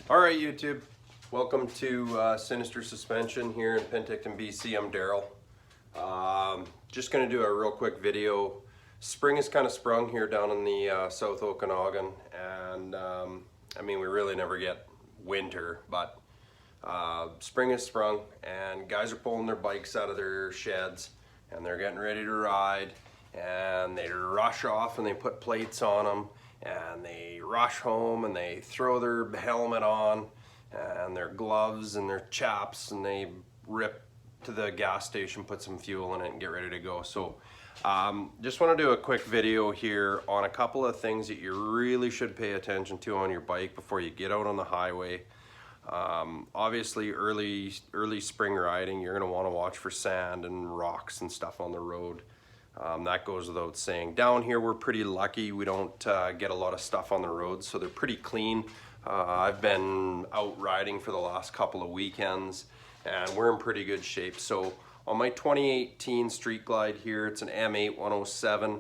All right, YouTube. Welcome to Sinister Suspension here in Penticton, BC. I'm Daryl. Just going to do a real quick video. Spring is kind of sprung here down in the South Okanagan, and I mean, we really never get winter, but spring is sprung, and guys are pulling their bikes out of their sheds, and they're getting ready to ride, and they rush off and they put plates on them, and they rush home and they throw their helmet on and their gloves and their chaps, and they rip to the gas station, put some fuel in it, and get ready to go. So just want to do a quick video here on a couple of things that you really should pay attention to on your bike before you get out on the highway. Obviously early spring riding, you're going to want to watch for sand and rocks and stuff on the road. That goes without saying. Down here we're pretty lucky. We don't get a lot of stuff on the roads, so they're pretty clean. I've been out riding for the last couple of weekends and we're in pretty good shape. So on my 2018 Street Glide here, it's an M8 107.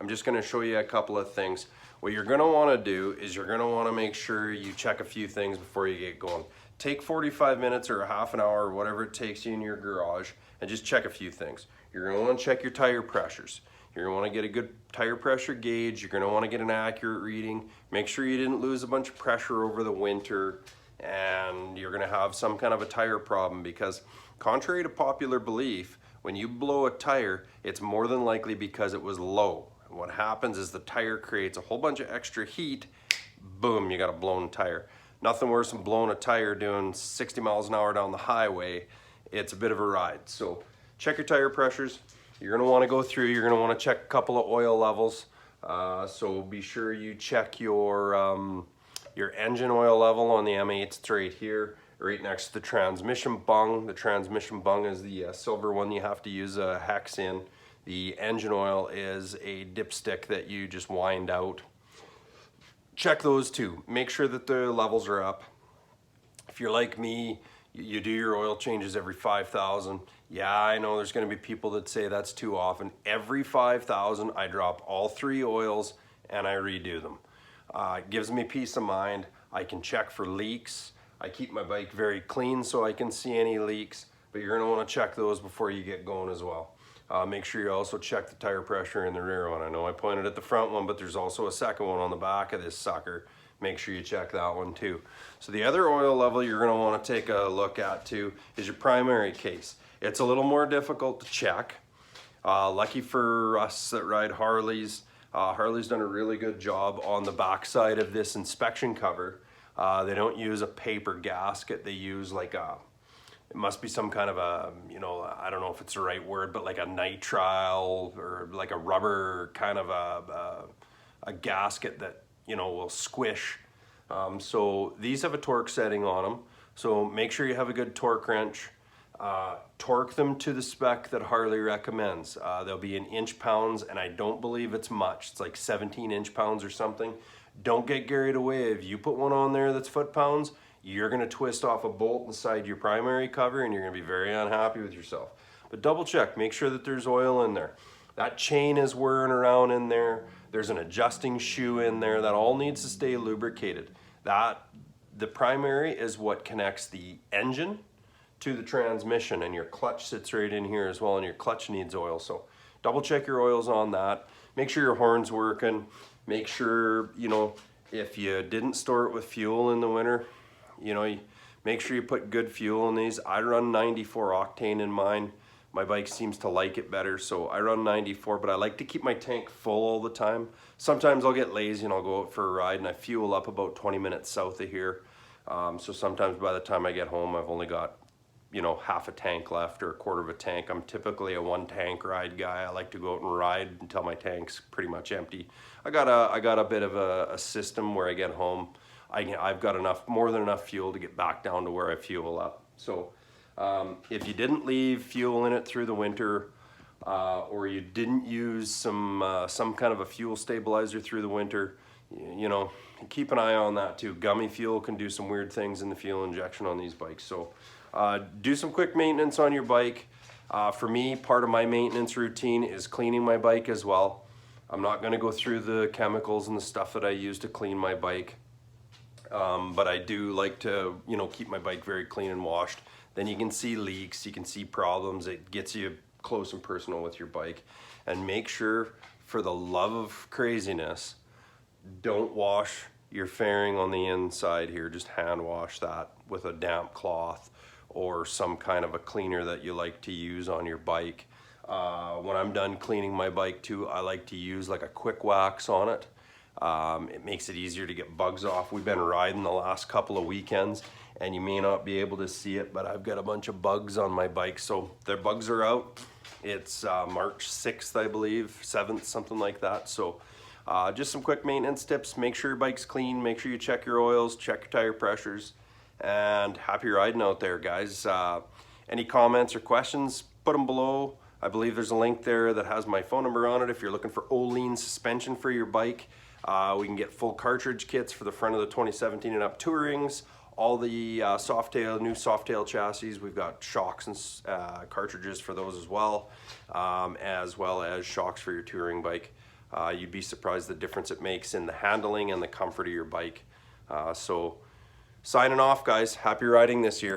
I'm just going to show you a couple of things. What you're going to want to do is you're going to want to make sure you check a few things before you get going. Take 45 minutes or a half an hour or whatever it takes you in your garage and just check a few things. You're going to want to check your tire pressures. You're going to want to get a good tire pressure gauge. You're going to want to get an accurate reading. Make sure you didn't lose a bunch of pressure over the winter and you're going to have some kind of a tire problem, because contrary to popular belief, when you blow a tire, it's more than likely because it was low. And what happens is the tire creates a whole bunch of extra heat. Boom, you got a blown tire. Nothing worse than blowing a tire doing 60 miles an hour down the highway. It's a bit of a ride. So check your tire pressures. You're going to want to go through, you're going to want to check a couple of oil levels. So be sure you check your engine oil level on the M8. It's right here, right next to the transmission bung. The transmission bung is the silver one you have to use a hex in. The engine oil is a dipstick that you just wind out. Check those two. Make sure that the levels are up. If you're like me, you do your oil changes every 5,000. Yeah, I know there's going to be people that say that's too often. Every 5,000, I drop all 3 oils and I redo them. It gives me peace of mind. I can check for leaks. I keep my bike very clean so I can see any leaks, but you're going to want to check those before you get going as well. Make sure you also check the tire pressure in the rear one. I know I pointed at the front one, but there's also a second one on the back of this sucker. Make sure you check that one too. So the other oil level you're going to want to take a look at too is your primary case. It's a little more difficult to check. Lucky for us that ride Harleys, Harley's done a really good job on the backside of this inspection cover. They don't use a paper gasket. They use like it must be some kind of a, I don't know if it's the right word, but like a nitrile or like a rubber kind of a gasket that, will squish. So these have a torque setting on them. So make sure you have a good torque wrench. Torque them to the spec that Harley recommends. They'll be in inch pounds, and I don't believe it's much. It's like 17 inch pounds or something. Don't get carried away. If you put one on there that's foot pounds, you're going to twist off a bolt inside your primary cover and you're going to be very unhappy with yourself. But double check, make sure that there's oil in there. That chain is whirring around in there. There's an adjusting shoe in there. That all needs to stay lubricated. The primary is what connects the engine to the transmission, and your clutch sits right in here as well, and your clutch needs oil. So double check your oils on that. Make sure your horn's working. Make sure, if you didn't store it with fuel in the winter, make sure you put good fuel in these. I run 94 octane in mine. My bike seems to like it better, so I run 94, but I like to keep my tank full all the time. Sometimes I'll get lazy and I'll go out for a ride and I fuel up about 20 minutes south of here. So sometimes by the time I get home, I've only got half a tank left or a quarter of a tank. I'm typically a 1 tank ride guy. I like to go out and ride until my tank's pretty much empty. I got a bit of a system where I get home, I've got more than enough fuel to get back down to where I fuel up. So if you didn't leave fuel in it through the winter, or you didn't use some kind of a fuel stabilizer through the winter, keep an eye on that too. Gummy fuel can do some weird things in the fuel injection on these bikes. So do some quick maintenance on your bike. For me, part of my maintenance routine is cleaning my bike as well. I'm not going to go through the chemicals and the stuff that I use to clean my bike. But I do like to, you know, keep my bike very clean and washed. Then you can see leaks, you can see problems. It gets you close and personal with your bike. And make sure, for the love of craziness, don't wash your fairing on the inside here. Just hand wash that with a damp cloth or some kind of a cleaner that you like to use on your bike. When I'm done cleaning my bike too, I like to use like a quick wax on it. It makes it easier to get bugs off. We've been riding the last couple of weekends and you may not be able to see it, but I've got a bunch of bugs on my bike. So their bugs are out. It's March 6th, I believe, 7th, something like that. So just some quick maintenance tips. Make sure your bike's clean. Make sure you check your oils, check your tire pressures, and happy riding out there, guys. Any comments or questions, put them below. I believe there's a link there that has my phone number on it if you're looking for Olean suspension for your bike. We can get full cartridge kits for the front of the 2017 and up Tourings. All the new Softail chassis. We've got shocks and cartridges for those as well as shocks for your touring bike. You'd be surprised the difference it makes in the handling and the comfort of your bike. So signing off, guys. Happy riding this year.